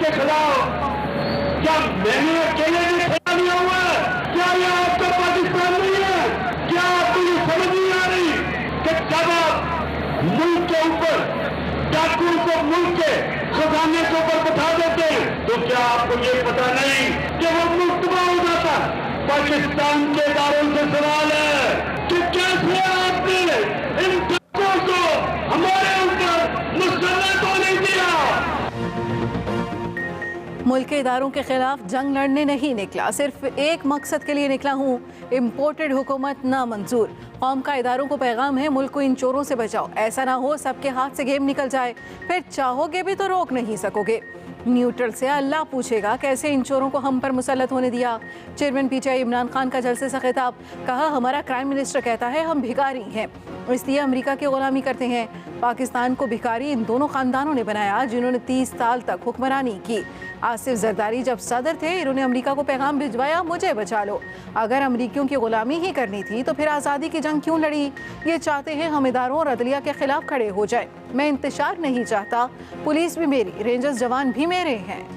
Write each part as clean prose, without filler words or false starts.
के खिलाफ क्या मैंने अकेले ने खड़ा नहीं हुआ? क्या ये आपका पाकिस्तान नहीं है? क्या आपको ये समझ नहीं आ रही कि जब आप मुल्क के ऊपर डाकुओं को मुल्क के खजाने के ऊपर बैठा देते हैं तो क्या आपको ये पता नहीं कि वो मुल्क तबाह हो जाता? पाकिस्तान के इदारों से सवाल है कि कैसे आपने इन डाकुओं को हमारे ऊपर मुसल्लत होने दिया? मुल्क के इदारों के खिलाफ जंग लड़ने नहीं निकला, सिर्फ एक मकसद के लिए निकला हूँ, इम्पोर्टेड हुकूमत ना मंजूर। कौम का इदारों को पैगाम है, मुल्क को इन चोरों से बचाओ। ऐसा ना हो सबके हाथ से गेम निकल जाए, फिर चाहोगे भी तो रोक नहीं सकोगे। न्यूट्रल से अल्लाह पूछेगा कैसे इन चोरों को हम पर मुसल्लत होने दिया। चेयरमैन पीटीआई इमरान खान का जलसे से खिताब, कहा हमारा प्राइम मिनिस्टर कहता है हम भिखारी हैं, इसलिए अमेरिका की गुलामी करते हैं। पाकिस्तान को भिखारी इन दोनों खानदानों ने बनाया जिन्होंने 30 साल तक हुक्मरानी की। आसिफ जरदारी जब सदर थे इन्होंने अमेरिका को पैगाम भिजवाया, मुझे बचा लो। अगर अमेरिकियों की गुलामी ही करनी थी तो फिर आज़ादी की जंग क्यों लड़ी? ये चाहते हैं हम इदारों और अदलिया के खिलाफ खड़े हो जाए। मैं इंतशार नहीं चाहता, पुलिस भी मेरी, रेंजर्स जवान भी मेरे हैं।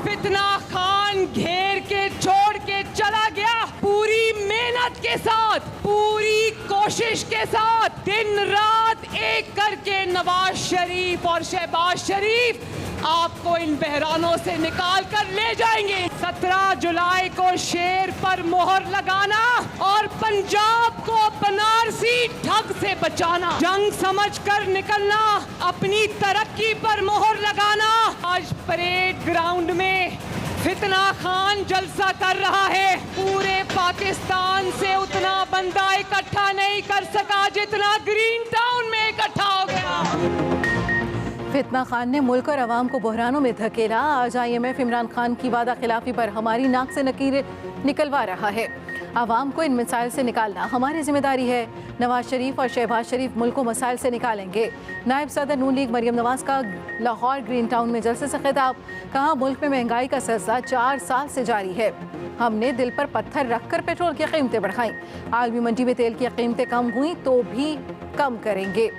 फितना खान घेर के छोड़ के चला गया, पूरी मेहनत के साथ, पूरी कोशिश के साथ, दिन रात एक करके नवाज शरीफ और शहबाज शरीफ आपको इन बहरानों से निकाल कर ले जाएंगे। 17 जुलाई को शेर पर मोहर लगाना और पंजाब को बनारसी ठग से बचाना, जंग समझकर निकलना, अपनी तरक्की पर मोहर लगाना। आज परेड ग्राउंड में फितना खान जलसा कर रहा है, पूरे पाकिस्तान से उतना बंदा इकट्ठा नहीं कर सका जितना ग्रीन टाउन में इकट्ठा हो गया। फितना खान ने मुल्क और अवाम को बहरानों में धकेला। आज IMF इमरान खान की वादा खिलाफी पर हमारी नाक से नकीरें निकलवा रहा है। आवाम को इन मसाइल से निकालना हमारी जिम्मेदारी है। नवाज शरीफ और शहबाज शरीफ मुल्क को मसाइल से निकालेंगे। नायब सदर नून लीग मरियम नवाज का लाहौर ग्रीन टाउन में जलसे से खिताब, कहा मुल्क में महंगाई का सिलसिला 4 साल से जारी है। हमने दिल पर पत्थर रखकर पेट्रोल की कीमतें बढ़ाई। आलमी मंडी में तेल की कीमतें कम हुई तो भी कम करेंगे।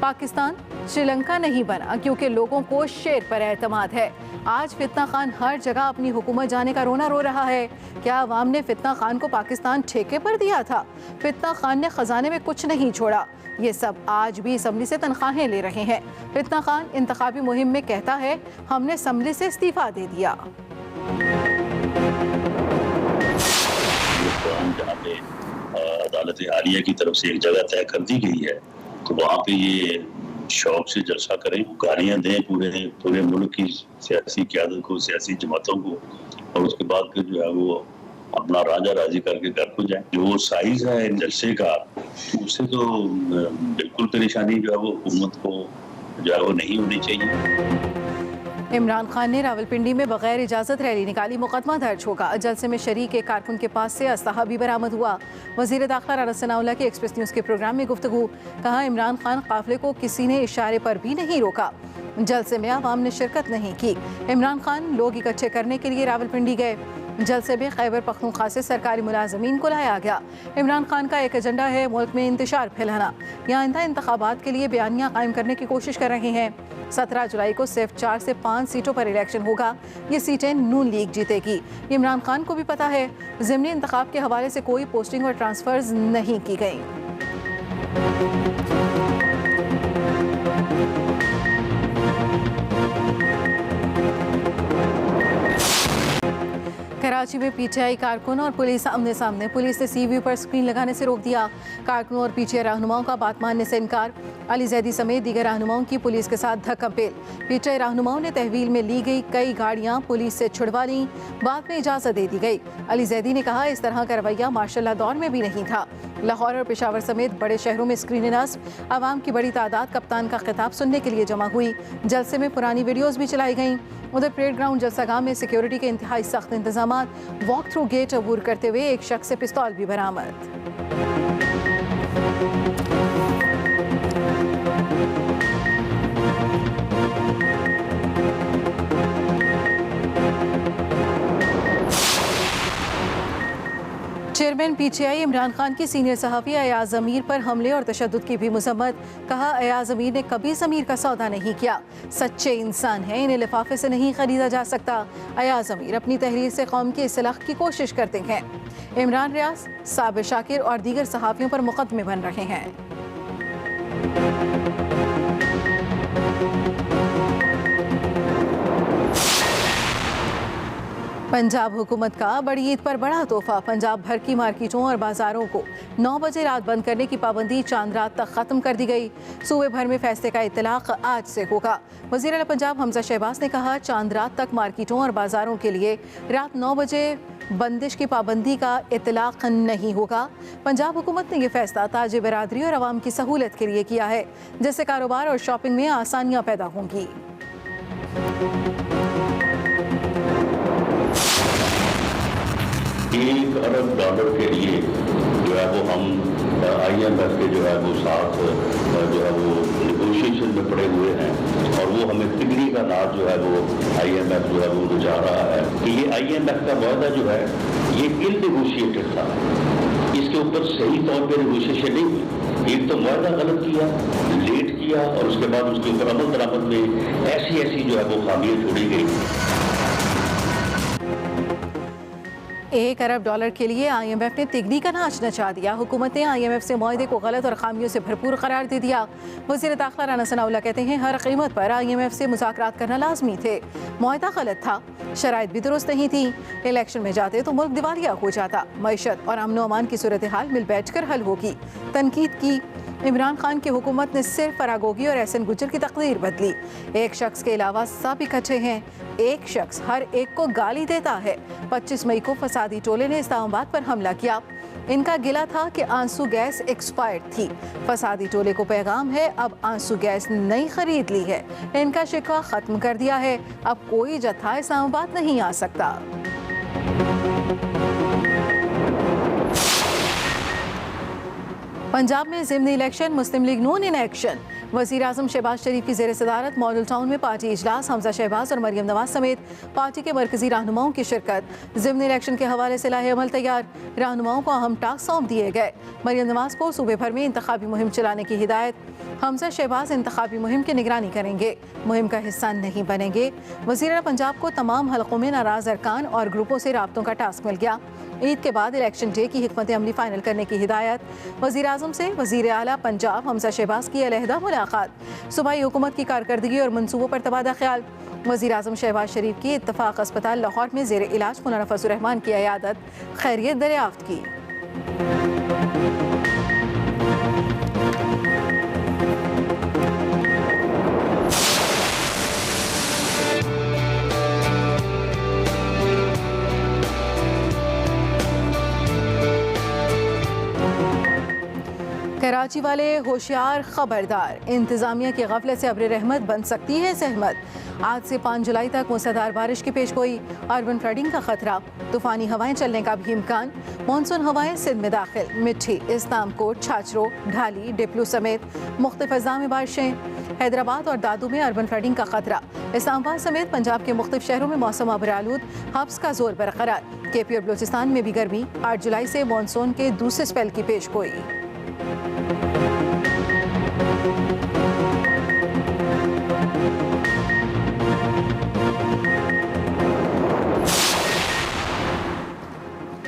पाकिस्तान श्रीलंका नहीं बना क्योंकि लोगों को शेर पर एतमाद है। आज फितना खान हर जगह अपनी हुकूमत जाने का रोना रो रहा है। क्या अवाम ने फितना खान को पाकिस्तान ठेके पर दिया था? फितना खान ने खजाने में कुछ नहीं छोड़ा। ये सब आज भी असम्बली से तनख्वाहें ले रहे हैं। फितना खान इंतखाबी मुहिम में कहता है हमने असम्बली से इस्तीफा दे दिया। अदालत आलिया की तरफ से एक जगह तय कर दी गई है तो वहाँ पे ये शौक से जलसा करें, गालियाँ दें पूरे मुल्क की सियासी क़यादत को, सियासी जमातों को, और उसके बाद फिर जो है वो अपना राजा राजी करके घर को जाए। जो साइज है जलसे का उससे तो बिल्कुल परेशानी जो है वो हुकूमत को जो है वो नहीं होनी चाहिए। इमरान खान ने रावलपिंडी में बगैर इजाज़त रैली निकाली, मुकदमा दर्ज होगा। जलसे में शरीक एक कारकुन के पास से असलहा भी बरामद हुआ। वज़ीर दाखिला राना सनाउल्लाह के एक्सप्रेस न्यूज़ के प्रोग्राम में गुफ्तगू, कहा इमरान खान काफिले को किसी ने इशारे पर भी नहीं रोका। जलसे में आवाम ने शिरकत नहीं की। इमरान खान लोग इकट्ठे करने के लिए रावलपिंडी गए। जलसे में खैबर पख्तूनख्वा से सरकारी मुलाजमीन को लाया गया। इमरान खान का एक एजेंडा है मुल्क में इंतशार फैलाना। यहाँ आइंदा इंतखाबात के लिए बयानियाँ कायम करने की कोशिश कर रहे हैं। 17 जुलाई को सिर्फ 4 से 5 सीटों पर इलेक्शन होगा। ये सीटें नून लीग जीतेगी। इमरान खान को भी पता है ज़िमनी इंतखाब के हवाले से कोई पोस्टिंग और ट्रांसफर्स नहीं की गई। कराची में पीटीआई कारकुन और पुलिस आमने सामने। पुलिस ने सीव्यू पर स्क्रीन लगाने से रोक दिया। कारकुनों और पीटीआई रहनुमाओं का बात मानने से इनकार। अली जैदी समेत दीगर रहनुमाओं की पुलिस के साथ धक्का-पेल। पीटीआई रहनुमाओं ने तहवील में ली गई कई गाड़ियां पुलिस से छुड़वा लीं, बाद में इजाज़त दे दी गई। अली जैदी ने कहा इस तरह का रवैया मार्शल दौर में भी नहीं था। लाहौर और पेशावर समेत बड़े शहरों में स्क्रीन नस्ब। आवाम की बड़ी तादाद कप्तान का खिताब सुनने के लिए जमा हुई। जलसे में पुरानी वीडियोज़ भी चलाई गईं। उधर परेड ग्राउंड जलसागाह में सिक्योरिटी के इंतहाई सख्त इंतजामात। वॉक थ्रू गेट अबूर करते हुए एक शख्स से पिस्तौल भी बरामद। चेयरमैन पीटीआई इमरान खान की सीनियर सहाफ़ी अयाज ज़मीर पर हमले और तशद्दुद की भी मज़म्मत। कहा, अयाज ज़मीर ने कभी ज़मीर का सौदा नहीं किया, सच्चे इंसान हैं, इन्हें लिफाफे से नहीं खरीदा जा सकता। अयाज ज़मीर अपनी तहरीर से कौम की इस्लाह की कोशिश करते हैं। इमरान रियाज, साबिर शाकिर और दीगर सहाफ़ियों पर मुकदमे बन रहे हैं। पंजाब हुकूमत का बड़ी ईद पर बड़ा तोहफा। पंजाब भर की मार्केटों और बाजारों को 9 बजे रात बंद करने की पाबंदी चांद रात तक खत्म कर दी गई। सूबे भर में फैसले का इतलाक आज से होगा। वज़ीर आला पंजाब हमजा शहबाज ने कहा, चांद रात तक मार्केटों और बाजारों के लिए रात 9 बजे बंदिश की पाबंदी का इतलाक नहीं होगा। पंजाब हुकूमत ने यह फैसला ताजे बरादरी और आवाम की सहूलत के लिए किया है, जिससे कारोबार और शॉपिंग में आसानियाँ पैदा होंगी। $1 अरब के लिए जो है वो हम IMF के जो है वो साथ जो है वो नेगोशिएशन में पड़े हुए हैं, और वो हमें तिगड़ी का नाज जो है वो IMF जो है वो जा रहा है कि ये IMF का वायदा जो है ये इल नेगोशिएटेड था, इसके ऊपर सही तौर पे नेगोशिएशन नहीं हुई। एक तो वायदा गलत किया, लेट किया, और उसके बाद उसके ऊपर अमल दरामद में ऐसी जो है वो खामियां छोड़ी गई। $1 अरब के लिए IMF ने तिगनी का नाच नचा दिया। हुकूमत ने IMF से मुआहदे को गलत और खामियों से भरपूर करार दे दिया। वज़ीर दाखिला राना सनाउल्लाह कहते हैं, हर कीमत पर IMF से मुज़ाकरात करना लाजमी थे। मुआहदा गलत था, शराइत भी दुरुस्त नहीं थी। इलेक्शन में जाते तो मुल्क दिवालिया हो जाता। मईशत और अमन व अमान की सूरत हाल मिल बैठ कर हल होगी। तनकीद की, इमरान खान की हुकूमत ने सिर्फ फरागोगी और SN गुज्जर की तकदीर बदली। एक शख्स के अलावा सब इकट्ठे हैं। एक शख्स हर एक को गाली देता है। 25 मई को फसादी टोले ने इस्लामाबाद पर हमला किया। इनका गिला था कि आंसू गैस एक्सपायर्ड थी। फसादी टोले को पैगाम है, अब आंसू गैस नई खरीद ली है। इनका शिकवा खत्म कर दिया है, अब कोई जत्था इस्लामाबाद नहीं आ सकता। पंजाब में ज़िमनी election, Muslim League Noon in action. वज़ीर आज़म शहबाज शरीफ की ज़ेर सदारत मॉडल टाउन में पार्टी इजलास, हमजा शहबाज और मरियम नवाज समेत पार्टी के मरकजी रहनुमाओं की शिरकत। ज़िमनी इलेक्शन के हवाले से लाहे अमल तैयार, रहनुमाओं को अहम टास्क सौंप दिए गए। मरियम नवाज को सूबे भर में इंतखाबी मुहिम चलाने की हिदायत। हमजा शहबाज इंतखाबी मुहिम की निगरानी करेंगे, मुहिम का हिस्सा नहीं बनेंगे। वज़ीर पंजाब को तमाम हलकों में नाराज़ अरकान और ग्रुपों से राब्तों का टास्क मिल गया। ईद के बाद इलेक्शन डे की हिकमत अमली फाइनल करने की हिदायत। वज़ीर आज़म से वज़ीर आला पंजाब हमजा शहबाज की अलहदा मुलाकात। सूबाई हुकूमत की कारकर्दगी और मनसूबों पर तबादला ख्याल। वज़ीर आज़म शहबाज शरीफ की इत्तफाक अस्पताल लाहौर में ज़ेर इलाज मौलाना फजलुर रहमान की अयादत, खैरियत दरियाफ्त की। कराची वाले होशियार खबरदार, इंतजामिया की गफलत से अब्र रहमत बन सकती है सहमत। आज से 5 जुलाई तक मूसलाधार बारिश की पेशगोई, अर्बन फ्लडिंग का खतरा, तूफानी हवाएं चलने का भी इम्कान। मानसून हवाएं सिंध में दाखिल, मिठी, इस्लामकोट, छाछरो, ढाली, डिप्लू समेत मुख्तलिफ अज़ला में बारिशें। हैदराबाद और दादू में अर्बन फ्लडिंग का खतरा। इस्लामाबाद समेत पंजाब के मुख्तलिफ शहरों में मौसम अबरालूद, हब्स का जोर बरकरार। KP और बलूचिस्तान में भी गर्मी। 8 जुलाई से मानसून के दूसरे स्पेल की पेशगोई।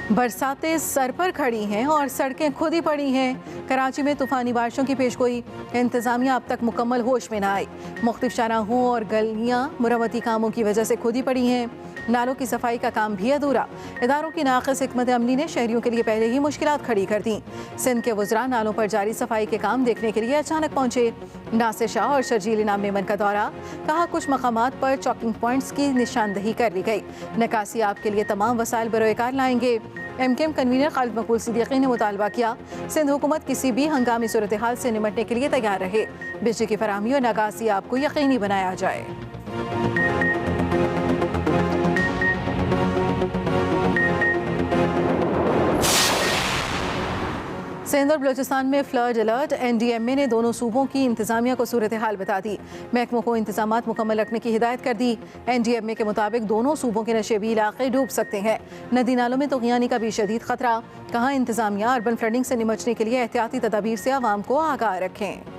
बरसातें सर पर खड़ी हैं और सड़कें खुद ही पड़ी हैं। कराची में तूफानी बारिशों की पेशगोई, इंतजामिया अब तक मुकम्मल होश में न आई। मुख्तलिफ शाहराहों और गलियां मुरम्मती कामों की वजह से खुद ही पड़ी हैं। नालों की सफाई का काम भी अधूरा। इदारों की नाक़िस हिकमत अमली ने शहरियों के लिए पहले ही मुश्किलात खड़ी कर दी। सिंध के वज़रा नालों पर जारी सफाई के काम देखने के लिए अचानक पहुंचे। नासिर शाह और शर्जील इनाम मेमन का दौरा, कहा कुछ मकामात पर चॉकिंग पॉइंट्स की निशानदही कर ली गई। निकासी आपके लिए तमाम वसाइल बरोएकार लाएंगे। MKM कन्वीनर खालिद मकबूल सिद्दीकी ने मुतालबा किया, सिंध हुकूमत किसी भी हंगामी सूरत हाल से निपटने के लिए तैयार रहे। बिजली की फराहमी और निकासी आपको यकीनी बनाया जाए। सिंध और बलूचिस्तान में फ्लड अलर्ट। NDMA ने दोनों सूबों की इंतजामिया को सूरत हाल बता दी। महकमों को इंतजामात मुकम्मल रखने की हिदायत कर दी। NDMA के मुताबिक दोनों सूबों के नशेबी इलाके डूब सकते हैं। नदी नालों में तूफ़ानी का भी शदीद खतरा। कहा इंतजामिया अर्बन फ्लडिंग से निमटने के लिए एहतियाती तदाबीर से आवाम को आगाह रखें।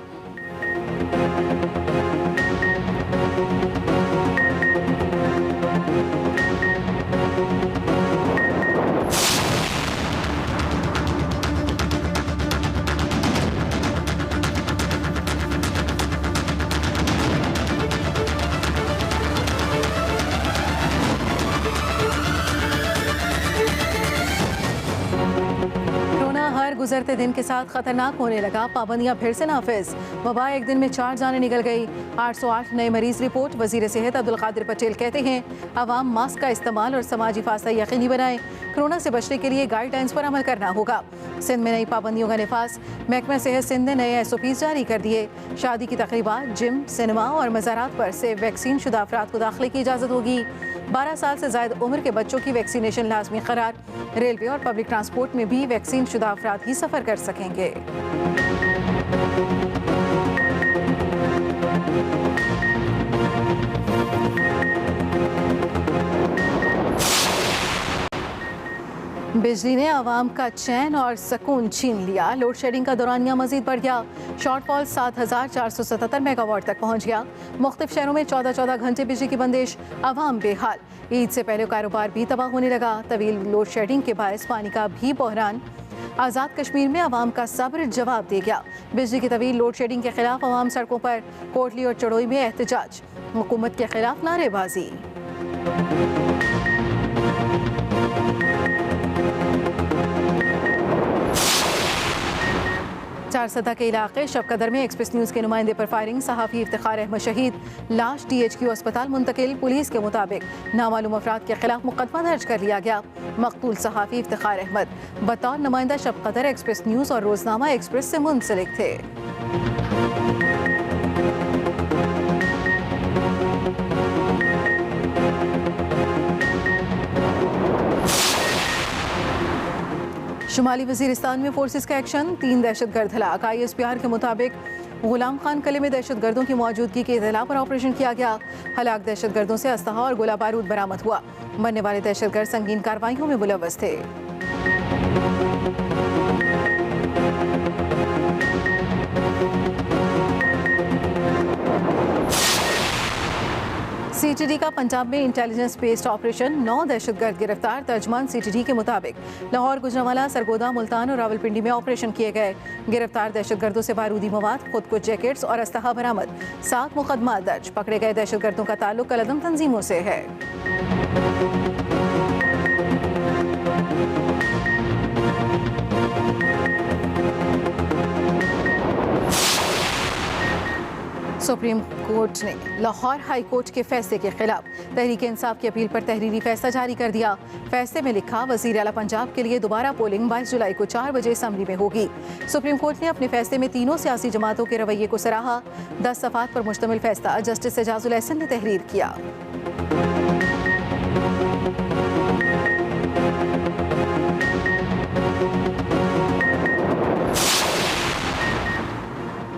गुजरते दिन के साथ खतरनाक होने लगा। पाबंदियां फिर से नाफिज। वबा एक दिन में 4 जानें निकल गई। 808 नए मरीज रिपोर्ट। वजीर सेहत अब्दुल कादिर पटेल कहते हैं आवाम मास्क का इस्तेमाल और समाजी फासला यकीनी बनाएं। कोरोना से बचने के लिए गाइडलाइंस पर अमल करना होगा। सिंध में नई पाबंदियों का निफाज। महकमा सेहत सिंध ने नए SOPs जारी कर दिए। शादी की तकरीबात, जिम, सिनेमा और मज़ारात पर से वैक्सीन शुदा अफराद को दाखिले की इजाज़त होगी। 12 साल से ज़ायद उम्र के बच्चों की वैक्सीनेशन लाजमी करार। रेलवे और पब्लिक ट्रांसपोर्ट में भी वैक्सीन शुदा अफराद ही सफ़र कर सकेंगे। बिजली ने आवाम का चैन और सुकून छीन लिया। लोड शेडिंग का दौरानिया मजीद बढ़ गया। शॉर्टफॉल 7,477 मेगावाट तक पहुंच गया। मुख्तलिफ शहरों में 14-14 घंटे बिजली की बंदिश। आवाम बेहाल। ईद से पहले कारोबार भी तबाह होने लगा। तवील लोड शेडिंग के बायस पानी का भी बहरान। आज़ाद कश्मीर में आवाम का सब्र जवाब दे गया। बिजली की तवील लोड शेडिंग के खिलाफ आवाम सड़कों पर। कोटली और चड़ोई में एहतजाज। हुकूमत के खिलाफ नारेबाजी। चारसदा के इलाके शबकदर में एक्सप्रेस न्यूज़ के नुमाइंदे पर फायरिंग। सहाफ़ी इफ्तिखार अहमद शहीद। लाश DHQ अस्पताल मुंतकिल। पुलिस के मुताबिक नामालूम अफराद के खिलाफ मुकदमा दर्ज कर लिया गया। मकतूल सहाफ़ी इफ्तिखार अहमद बतौर नुमाइंदा शबकदर एक्सप्रेस न्यूज़ और रोजनामा एक्सप्रेस से मुंसलिक थे। शुमाली वजीरिस्तान में फोर्सेस का एक्शन। 3 दहशतगर्द हलाक। ISPR के मुताबिक गुलाम खान किले में दहशतगर्दों की मौजूदगी की इत्तला पर ऑपरेशन किया गया। हलाक दहशतगर्दों से असलहा और गोला बारूद बरामद हुआ। मरने वाले दहशतगर्द संगीन कार्रवाइयों में मुलव्वस थे। CTD का पंजाब में इंटेलिजेंस बेस्ड ऑपरेशन। 9 दहशतगर्द गिरफ्तार। तर्जमान CTD के मुताबिक लाहौर, गुजरांवाला, सरगोदा, मुल्तान और रावलपिंडी में ऑपरेशन किए गए। गिरफ्तार दहशतगर्दों से बारूदी मवाद, खुद कुछ जैकेट्स और असलहा बरामद। 7 मुकदमा दर्ज। पकड़े गए दहशतगर्दों का ताल्लुक कलदम तंजीमों से है। सुप्रीम कोर्ट ने लाहौर हाई कोर्ट के फैसले के खिलाफ तहरीक इंसाफ की अपील पर तहरीरी फैसला जारी कर दिया। फैसले में लिखा वज़ीर आला पंजाब के लिए दोबारा पोलिंग 22 जुलाई को 4 बजे असम्बली में होगी। सुप्रीम कोर्ट ने अपने फैसले में तीनों सियासी जमातों के रवैये को सराहा। 10 सफ़ात पर मुश्तमिल फैसला जस्टिस एजाजुल एहसन ने तहरीर किया।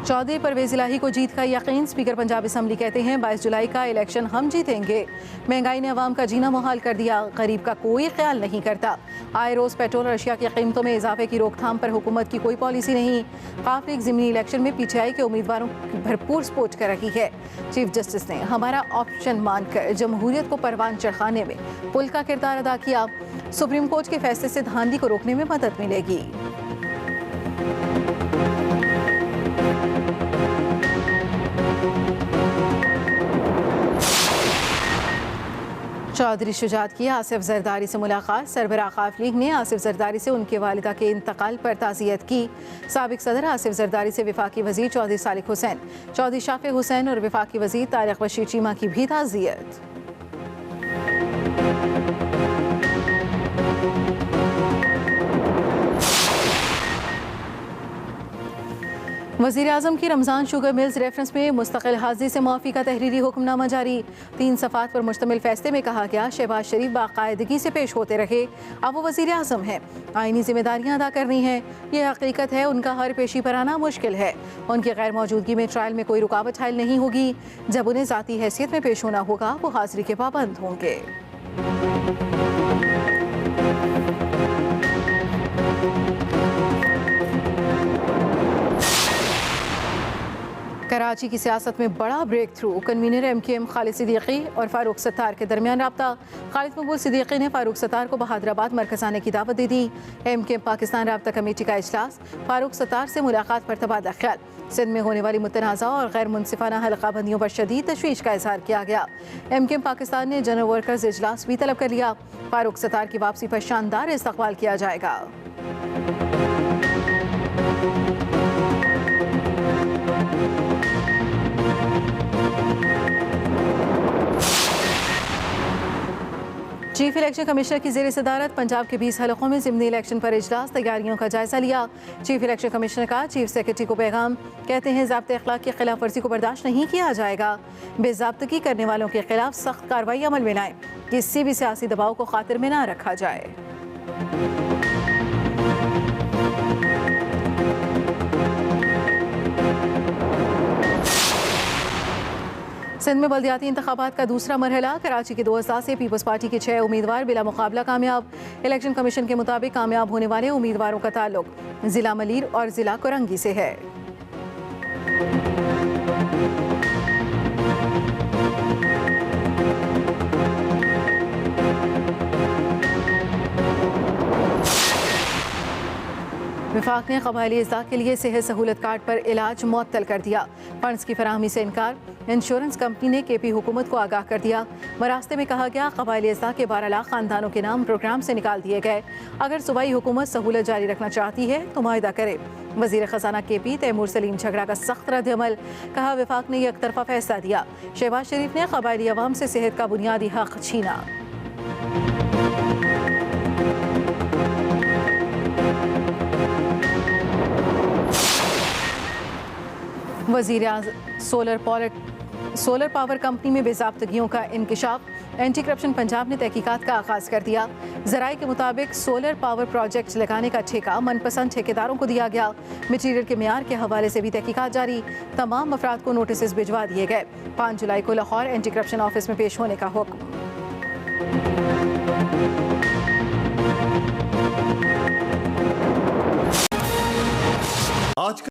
चौधरी परवेज इलाही को जीत का यकीन। स्पीकर पंजाब असम्बली कहते हैं 22 जुलाई का इलेक्शन हम जीतेंगे। महंगाई ने अवाम का जीना मुहाल कर दिया। गरीब का कोई ख्याल नहीं करता। आए रोज़ पेट्रोल और अशिया की कीमतों में इजाफे की रोकथाम पर हुकूमत की कोई पॉलिसी नहीं। काफ लीग ज़िमनी इलेक्शन में PTI के उम्मीदवारों की भरपूर सपोर्ट कर रही है। चीफ जस्टिस ने हमारा ऑप्शन मानकर जमहूरियत को परवान चढ़ाने में पुल का किरदार अदा किया। सुप्रीम कोर्ट के फैसले से धांधली को रोकने में मदद मिलेगी। चौधरी शुजात की आसिफ जरदारी से मुलाकात। सरबराह काफ लीग ने आसिफ जरदारी से उनके वालिदा के इंतकाल पर ताज़ियत की। साबिक सदर आसिफ जरदारी से वफाकी वज़ीर चौधरी सालिक हुसैन, चौधरी शाफे हुसैन और वफाकी वज़ीर तारिक बशीर चीमा की भी ताज़ियत। वज़ीर-ए-आज़म की रमज़ान शुगर मिल्स रेफरेंस में मुस्तकिल हाज़िरी से मुआफ़ी का तहरीरी हुक्मनामा जारी। 3 सफ़ात पर मुश्तमिल फैसले में कहा गया, शहबाज शरीफ बाकायदगी से पेश होते रहे, अब वो वज़ीर-ए-आज़म हैं, आइनी जिम्मेदारियाँ अदा करनी हैं। ये हकीकत है, उनका हर पेशी पर आना मुश्किल है। उनकी गैर मौजूदगी में ट्रायल में कोई रुकावट हायल नहीं होगी। जब उन्हें ज़ाती हैसियत में पेश होना होगा, वो हाज़िरी के पाबंद होंगे। कराची की सियासत में बड़ा ब्रेक थ्रू। कन्वीनर MKM खालिद सिद्दीकी और फारूक सत्तार के दरमियान रब्ता। खालिद मकबूल सिद्दीकी ने फारूक सत्तार को बहादुराबाद मरकज़ आने की दावत दे दी। MKM पाकिस्तान रब्ता कमेटी का इजलास, फारूक सत्तार से मुलाकात पर तबादला ख्याल। सिंध में होने वाली मुतनाज़ा और गैर मुनसिफाना हल्काबंदियों पर शदीद तशवीश का इजहार किया गया। MKM पाकिस्तान ने जनरल वर्कर्स इजलास भी तलब कर लिया। फारूक सत्तार की वापसी पर शानदार इस्तकबाल किया जाएगा। चीफ इलेक्शन कमिश्नर की ज़ेर सदारत पंजाब के 20 हलकों में ज़िमनी इलेक्शन पर इजलास, तैयारियों का जायजा लिया। चीफ इलेक्शन कमिश्नर का चीफ सेक्रेटरी को पैगाम, कहते हैं ज़ाब्ते अखलाक की खिलाफ वर्जी को बर्दाश्त नहीं किया जाएगा। बेज़ाब्तगी करने वालों के खिलाफ सख्त कार्रवाई अमल में लाएं, किसी भी सियासी दबाव को खातिर में ना रखा जाए। सिंध में बल्दियाती इंतखाबात का दूसरा मरहला, कराची के 2 अज़ला से पीपल्स पार्टी के 6 उम्मीदवार बिला मुकाबला कामयाब। इलेक्शन कमीशन के मुताबिक कामयाब होने वाले उम्मीदवारों का ताल्लुक ज़िला मलीर और ज़िला कोरंगी से है। विफाक ने क़बायली इज़्ज़ा के लिए सेहत सहूलत कार्ड पर इलाज मुअत्तल कर दिया। फंड्स की फराहमी से इनकार, इंश्योरेंस कंपनी ने KP हुकूमत को आगाह कर दिया। मरास्ते में कहा गया, क़बायली इज़्ज़ा के 12 लाख ख़ानदानों के नाम प्रोग्राम से निकाल दिए गए। अगर सूबाई हुकूमत सहूलत जारी रखना चाहती है तो मुआहिदा करे। वज़ीर ख़ज़ाना KP तैमूर सलीम झगड़ा का सख्त रद्द-ए-अमल, कहा विफाक ने एक तरफा फैसला दिया। शहबाज शरीफ ने क़बायली अवाम से सेहत का बुनियादी हक़ छीना। वज़ीर सोलर पावर कंपनी में बेज़ाब्तगियों का इंकिशाफ, एंटी करप्शन पंजाब ने तहकीकात का आगाज़ कर दिया। ज़राए के मुताबिक सोलर पावर प्रोजेक्ट लगाने का ठेका मनपसंद ठेकेदारों को दिया गया। मटीरियल के मेयार के हवाले से भी तहकीकात जारी, तमाम अफराद को नोटिस भिजवा दिए गए। 5 जुलाई को लाहौर एंटी करप्शन ऑफिस में पेश होने का हुक्म।